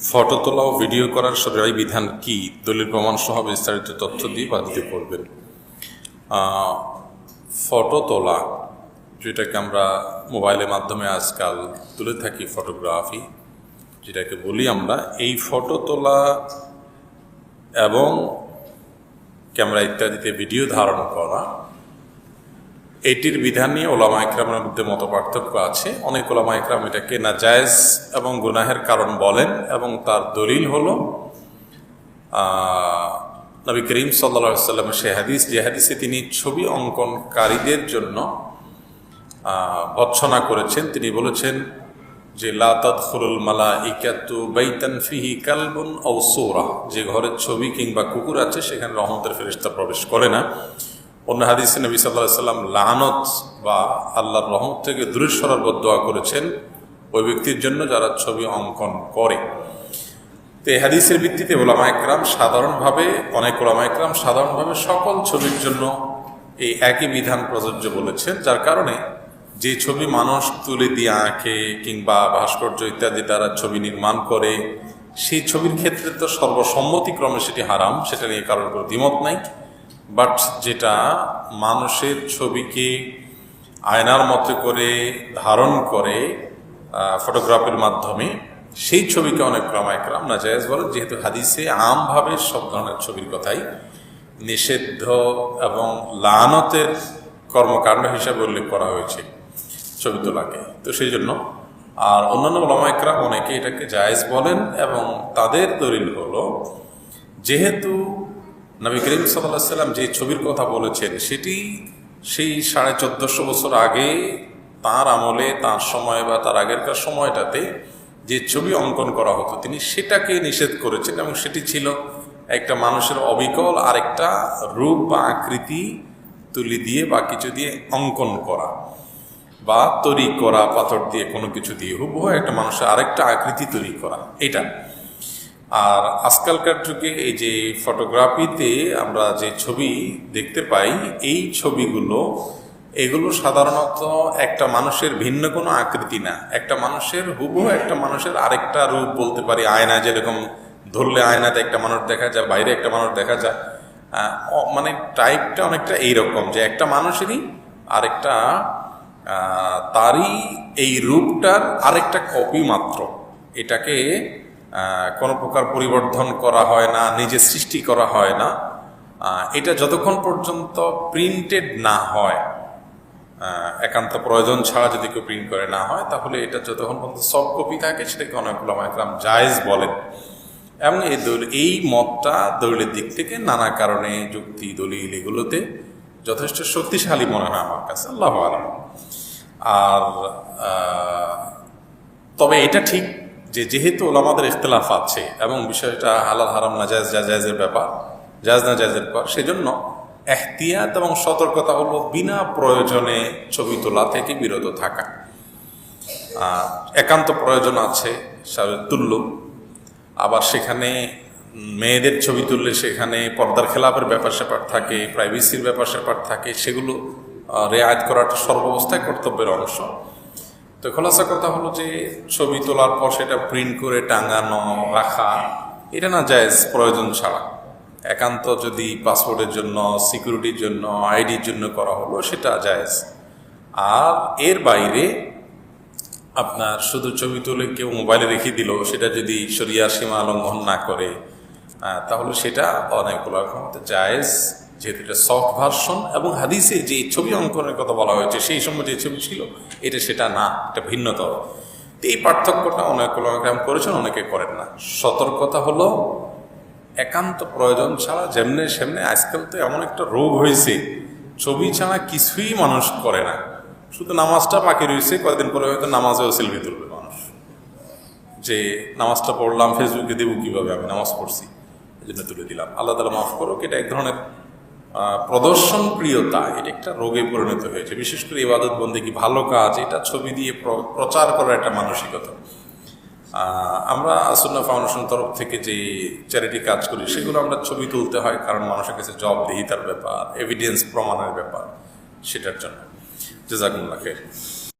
Photo তোলা ও video করার শরীয়ী বিধান কি? দলিল প্রমাণ সহ বিস্তারিত তথ্য দিয়ে বাধিত করবেন। ফটো তোলা, যেটাকে আমরা মোবাইলের মাধ্যমে আজকাল তুলে থাকি, ফটোগ্রাফি যেটাকে বলি আমরা, এই ফটো তোলা এবং ক্যামেরা ইত্যাদিতে ভিডিও ধারণ করা, এটির বিধান নিয়ে ওলামা ইকরামের মধ্যে মত পার্থক্য আছে। অনেক ওলামা ইকরাম এটাকে নাজায়েজ এবং গুনাহের কারণ বলেন এবং তার দলিল হলো নবী করিম সাল্লাল্লাহু আলাইহি ওয়াসাল্লামের সেই হাদিস, যে হাদিসে তিনি ছবি অঙ্কনকারীদের জন্য ভর্ৎসনা করেছেন। তিনি বলেছেন যে লা তাদখুলুল মালাইকাতু বাইতান ফিহি কালবুন আও সূরা, যে ঘরের ছবি কিংবা কুকুর আছে সেখানে রহমতের ফেরেশতা প্রবেশ করে না। অন্য হাদিসে নবী সাল্লাল্লাহু আলাইহি ওয়াসাল্লাম লানত বা আল্লাহর রহমত থেকে দূরে সরার বদদোয়া করেছেন ওই ব্যক্তির জন্য যারা ছবি অঙ্কন করে। তো এই হাদিসের ভিত্তিতে ওলামা ইকরাম সাধারণভাবে, অনেক ওলামা ইকরাম সাধারণভাবে সকল ছবির জন্য এই একই বিধান প্রযোজ্য বলেছেন, যার কারণে যে ছবি মানুষ তুলে দিয়ে আঁকে কিংবা ভাস্কর্য ইত্যাদি দ্বারা ছবি নির্মাণ করে, সেই ছবির ক্ষেত্রে তো সর্বসম্মতিক্রমে সেটি হারাম, সেটা নিয়ে কারোর কোনো দ্বিমত নাই। বাট যেটা মানুষের ছবিকে আয়নার মতো করে ধারণ করে ফটোগ্রাফির মাধ্যমে, সেই ছবিকে অনেক ওলামা ইকরাম নাজায়েজ বলে, যেহেতু হাদিসে আমভাবে সব ধরনের ছবির কথাই নিষিদ্ধ এবং লানতের কর্মকাণ্ড হিসাবে উল্লেখ করা হয়েছে ছবি তোলাকে। তো সেই জন্য আর অন্যান্য ওলামা ইকরাম অনেকে এটাকে জায়েজ বলেন এবং তাদের দলিল হলো, যেহেতু নবী করিম সাল্লাল্লাহু আলাইহি ওয়াসাল্লাম যে ছবির কথা বলেছেন সেটি সেই 1450 বছর আগে তার আমলে, তার সময় বা তার আগেরকার সময়টাতে যে ছবি অঙ্কন করা হতো তিনি সেটাকে নিষেধ করেছেন এবং সেটি ছিল একটা মানুষের অবিকল আরেকটা রূপ বা আকৃতি তুলি দিয়ে বা কিছু দিয়ে অঙ্কন করা বা তৈরি করা, পাথর দিয়ে কোনো কিছু দিয়ে হুবহু একটা মানুষের আরেকটা আকৃতি তৈরি করা, এটা। আর আজকালকার যুগে এই যে ফটোগ্রাফিতে আমরা যে ছবি দেখতে পাই, এই ছবিগুলো এগুলো সাধারণত একটা মানুষের ভিন্ন কোনো আকৃতি না, একটা মানুষের হুবহু একটা মানুষের আরেকটা রূপ বলতে পারি। আয়না যেরকম ধরলে আয়নাতে একটা মানুষ দেখা যায়, বাইরে একটা মানুষ দেখা যায়, মানে টাইপটা অনেকটা এইরকম, যে একটা মানুষেরই আরেকটা তারই এই রূপটার আরেকটা কপি মাত্র। এটাকে কোনো প্রকার পরিবর্তন করা হয় না, নিজে সৃষ্টি করা হয় না। এটা যতক্ষণ পর্যন্ত প্রিন্টেড না হয়, একান্ত প্রয়োজন ছাড়া যদি কেউ প্রিন্ট করে না হয়, তাহলে এটা যতক্ষণ পর্যন্ত সফট কপি থাকে সেটাকে অনেক ওলামা ইকরাম জায়েজ বলেন। এবং এই মতটা দলিলের দিক থেকে নানা কারণে, যুক্তি দলিল এগুলোতে যথেষ্ট শক্তিশালী মনে হয় আমার কাছে, আল্লাহু আলাম। আর তবে এটা ঠিক যে যেহেতু ওলামাদের ইখতিলাফ আছে এবং বিষয়টা হালাল হারাম নাজায়েজ জায়েজের ব্যাপার, জায়েজ না জায়েজের ব্যাপার, সেজন্য এহতিয়াত এবং সতর্কতা হলো বিনা প্রয়োজনে ছবি তোলা থেকে বিরত থাকা। একান্ত প্রয়োজন আছে তুল্য, আবার সেখানে মেয়েদের ছবি তুললে সেখানে পর্দার খেলাপের ব্যাপার স্যাপার থাকে, প্রাইভেসির ব্যাপার স্যাপার থাকে, সেগুলো রেয়ায়ত করাটা সর্বাবস্থায় কর্তব্যের অংশ। তো খোলাসা কথা হলো যে ছবি তোলার পর সেটা প্রিন্ট করে টাঙানো রাখা, এটা না জায়েজ প্রয়োজন ছাড়া। একান্ত যদি পাসপোর্টের জন্য, সিকিউরিটির জন্য, আইডির জন্য করা হলো, সেটা জায়েজ। আর এর বাইরে আপনার শুধু ছবি তুলে কেউ মোবাইলে রেখে দিল, সেটা যদি শরিয়ার সীমা লঙ্ঘন না করে, তাহলে সেটা অনেকগুলো জায়েজ, যেহেতু এটা সফট ভার্সন। এবং হাদিসে যে ছবি অঙ্কনের কথা বলা হয়েছে সেই সময় যে ছবি ছিল এটা সেটা না, এটা ভিন্নতর। এই পার্থক্যটা অনেক ওলামা করেছেন, অনেকে করেন না। সতর্কতা হলো একান্ত প্রয়োজন ছাড়া, যেমনে সেমনে আজকাল তো এমন একটা রোগ হয়েছে, ছবি ছাড়া কিছুই মানুষ করে না, শুধু নামাজটা বাকি রয়েছে। কয়েকদিন পরে হয়তো নামাজেও সেলফি তুলবে মানুষ, যে নামাজটা পড়লাম, ফেসবুকে দেবো কীভাবে আমি নামাজ পড়ছি, এই জন্য তুলে দিলাম। আল্লাহ তাআলা মাফ করুক, এটা এক ধরনের প্রদর্শন প্রিয়তা, এটা একটা রোগে পরিণত হয়েছে। বিশেষ করে ইবাদত বন্দেগী, ভালো কাজ, এটা ছবি দিয়ে প্রচার করার একটা মানসিকতা। আমরা সুন্নাহ ফাউন্ডেশন তরফ থেকে যে চ্যারিটি কাজ করি, সেগুলো আমরা ছবি তুলতে হয়, কারণ মানুষের কাছে জবাবদিহিতার ব্যাপার, এভিডেন্স প্রমাণের ব্যাপার, সেটার জন্য। জাযাকুমুল্লাহ খাইর।